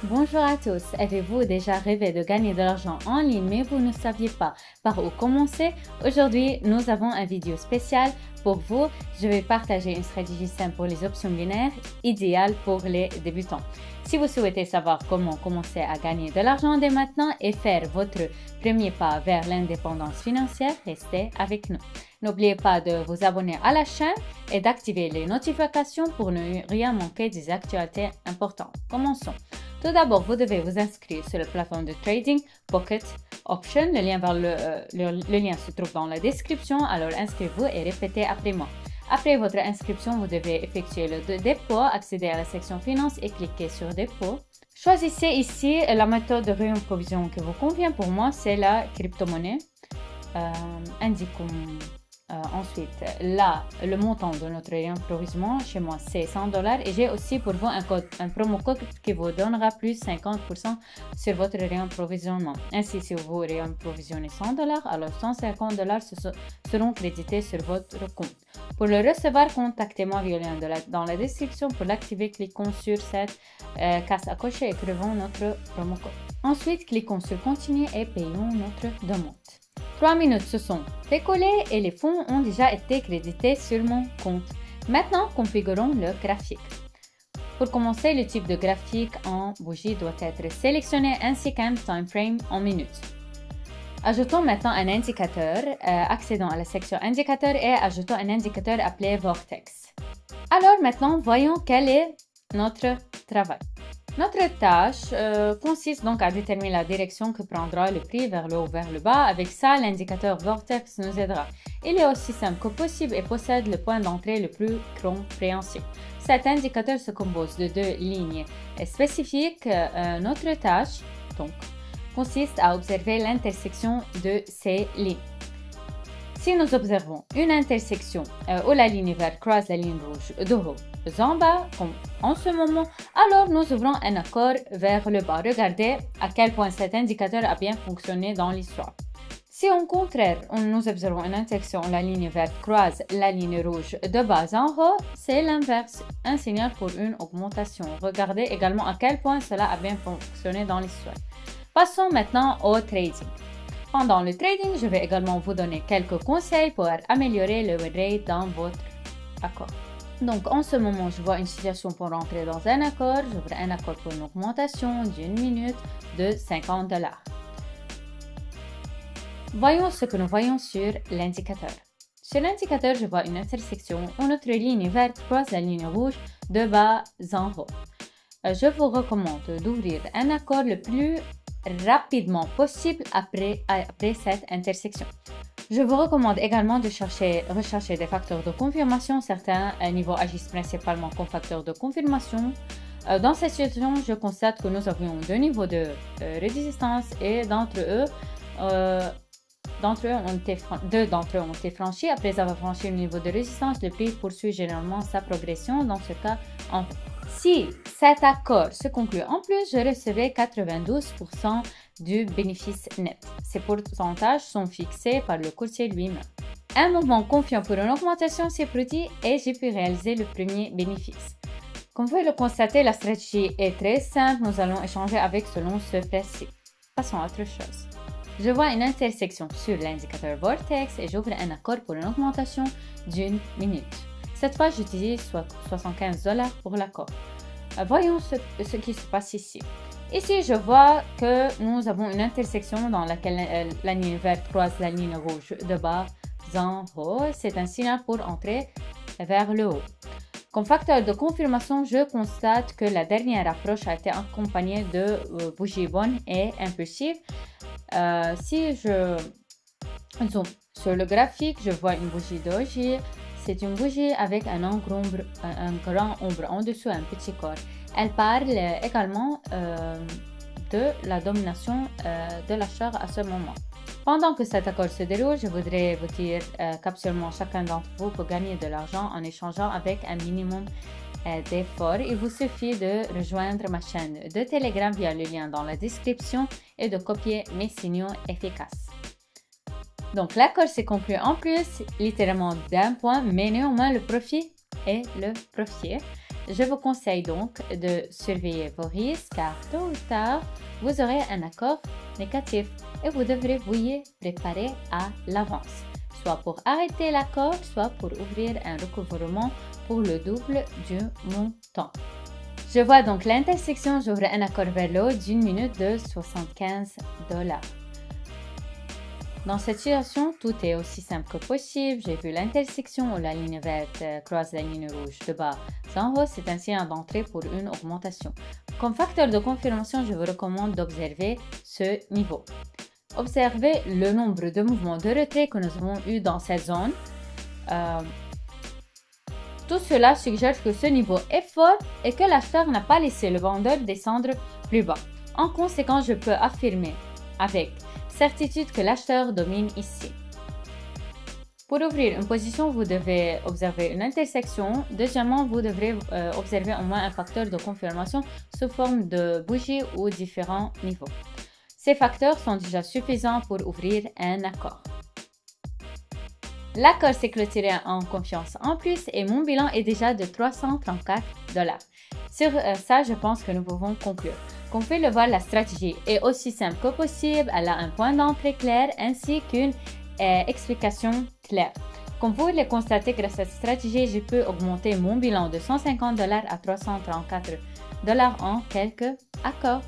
Bonjour à tous, avez-vous déjà rêvé de gagner de l'argent en ligne mais vous ne saviez pas par où commencer? Aujourd'hui, nous avons une vidéo spéciale pour vous. Je vais partager une stratégie simple pour les options binaires, idéale pour les débutants. Si vous souhaitez savoir comment commencer à gagner de l'argent dès maintenant et faire votre premier pas vers l'indépendance financière, restez avec nous. N'oubliez pas de vous abonner à la chaîne et d'activer les notifications pour ne rien manquer des actualités importantes. Commençons. Tout d'abord, vous devez vous inscrire sur la plateforme de trading Pocket Option. Le lien vers le lien se trouve dans la description. Alors inscrivez-vous et répétez après moi. Après votre inscription, vous devez effectuer le dépôt, accéder à la section finance et cliquer sur dépôt. Choisissez ici la méthode de réimprovision qui vous convient. Pour moi, c'est la crypto-monnaie. Indiquons ensuite là le montant de notre réimprovisement. Chez moi c'est $100 et j'ai aussi pour vous un promo code qui vous donnera plus 50% sur votre réimprovisionnement. Ainsi, si vous réimprovisionnez $100, alors $150 seront crédités sur votre compte. Pour le recevoir, contactez-moi via le lien dans la description. Pour l'activer, cliquons sur cette case à cocher et écrivons notre promo code. Ensuite, cliquons sur continuer et payons notre demande. 3 minutes se sont écoulées et les fonds ont déjà été crédités sur mon compte. Maintenant, configurons le graphique. Pour commencer, le type de graphique en bougie doit être sélectionné ainsi qu'un time frame en minutes. Ajoutons maintenant un indicateur. Accédons à la section indicateur et ajoutons un indicateur appelé Vortex. Alors maintenant, voyons quel est notre travail. Notre tâche consiste donc à déterminer la direction que prendra le prix vers le haut ou vers le bas. Avec ça, l'indicateur Vortex nous aidera. Il est aussi simple que possible et possède le point d'entrée le plus compréhensible. Cet indicateur se compose de deux lignes spécifiques. Notre tâche donc consiste à observer l'intersection de ces lignes. Si nous observons une intersection où la ligne verte croise la ligne rouge de haut en bas, comme en ce moment, alors nous ouvrons un accord vers le bas. Regardez à quel point cet indicateur a bien fonctionné dans l'histoire. Si au contraire, nous observons une intersection où la ligne verte croise la ligne rouge de bas en haut, c'est l'inverse, un signal pour une augmentation. Regardez également à quel point cela a bien fonctionné dans l'histoire. Passons maintenant au trading. Pendant le trading, je vais également vous donner quelques conseils pour améliorer le win rate dans votre accord. Donc, en ce moment, je vois une situation pour rentrer dans un accord. J'ouvre un accord pour une augmentation d'une minute de $50. Voyons ce que nous voyons sur l'indicateur. Sur l'indicateur, je vois une intersection où notre ligne verte croise la ligne rouge de bas en haut. Je vous recommande d'ouvrir un accord le plus rapidement possible après cette intersection. Je vous recommande également de rechercher des facteurs de confirmation. Certains niveaux agissent principalement comme facteurs de confirmation. Dans cette situation, je constate que nous avions deux niveaux de résistance et deux d'entre eux ont été franchis. Après avoir franchi le niveau de résistance, le prix poursuit généralement sa progression, dans ce cas en haut. Si cet accord se conclut en plus, je recevrai 92% du bénéfice net. Ces pourcentages sont fixés par le courtier lui-même. Un mouvement confiant pour une augmentation s'est produit et j'ai pu réaliser le premier bénéfice. Comme vous le constatez, la stratégie est très simple. Nous allons échanger avec selon ce principe. Passons à autre chose. Je vois une intersection sur l'indicateur Vortex et j'ouvre un accord pour une augmentation d'une minute. Cette fois, j'utilise $75 pour l'accord. Voyons ce qui se passe ici. Ici, je vois que nous avons une intersection dans laquelle la ligne verte croise la ligne rouge de bas en haut. C'est un signal pour entrer vers le haut. Comme facteur de confirmation, je constate que la dernière approche a été accompagnée de bougies bonnes et impulsives. Si je zoome sur le graphique, je vois une bougie doji. C'est une bougie avec un grand ombre en dessous, un petit corps. Elle parle également de la domination de l'achat à ce moment. Pendant que cet accord se déroule, je voudrais vous dire qu'absolument chacun d'entre vous peut gagner de l'argent en échangeant avec un minimum d'efforts. Il vous suffit de rejoindre ma chaîne de Telegram via le lien dans la description et de copier mes signaux efficaces. Donc l'accord s'est conclu en plus, littéralement d'un point, mais néanmoins le profit est le profit. Je vous conseille donc de surveiller vos risques car tôt ou tard, vous aurez un accord négatif et vous devrez vous y préparer à l'avance, soit pour arrêter l'accord, soit pour ouvrir un recouvrement pour le double du montant. Je vois donc l'intersection, j'ouvre un accord vers le haut d'1 minute de 75 $. Dans cette situation, tout est aussi simple que possible. J'ai vu l'intersection où la ligne verte croise la ligne rouge de bas en haut. C'est un signe d'entrée pour une augmentation. Comme facteur de confirmation, je vous recommande d'observer ce niveau. Observez le nombre de mouvements de retrait que nous avons eu dans cette zone. Tout cela suggère que ce niveau est fort et que l'acheteur n'a pas laissé le vendeur descendre plus bas. En conséquence, je peux affirmer avec certitude que l'acheteur domine ici. Pour ouvrir une position, vous devez observer une intersection. Deuxièmement, vous devrez observer au moins un facteur de confirmation sous forme de bougie ou différents niveaux. Ces facteurs sont déjà suffisants pour ouvrir un accord. L'accord s'est clôturé en confiance en plus et mon bilan est déjà de 334 $. Sur ça, je pense que nous pouvons conclure. Comme vous pouvez le voir, la stratégie est aussi simple que possible. Elle a un point d'entrée clair ainsi qu'une explication claire. Comme vous le constatez, grâce à cette stratégie, je peux augmenter mon bilan de 150 $ à 334 $ en quelques accords.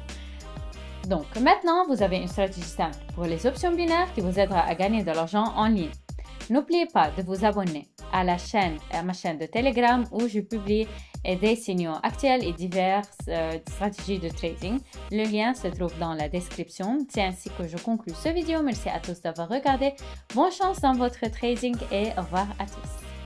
Donc maintenant, vous avez une stratégie simple pour les options binaires qui vous aidera à gagner de l'argent en ligne. N'oubliez pas de vous abonner à ma chaîne de Telegram où je publie des signaux actuels et diverses stratégies de trading. Le lien se trouve dans la description. C'est ainsi que je conclue cette vidéo. Merci à tous d'avoir regardé. Bonne chance dans votre trading et au revoir à tous.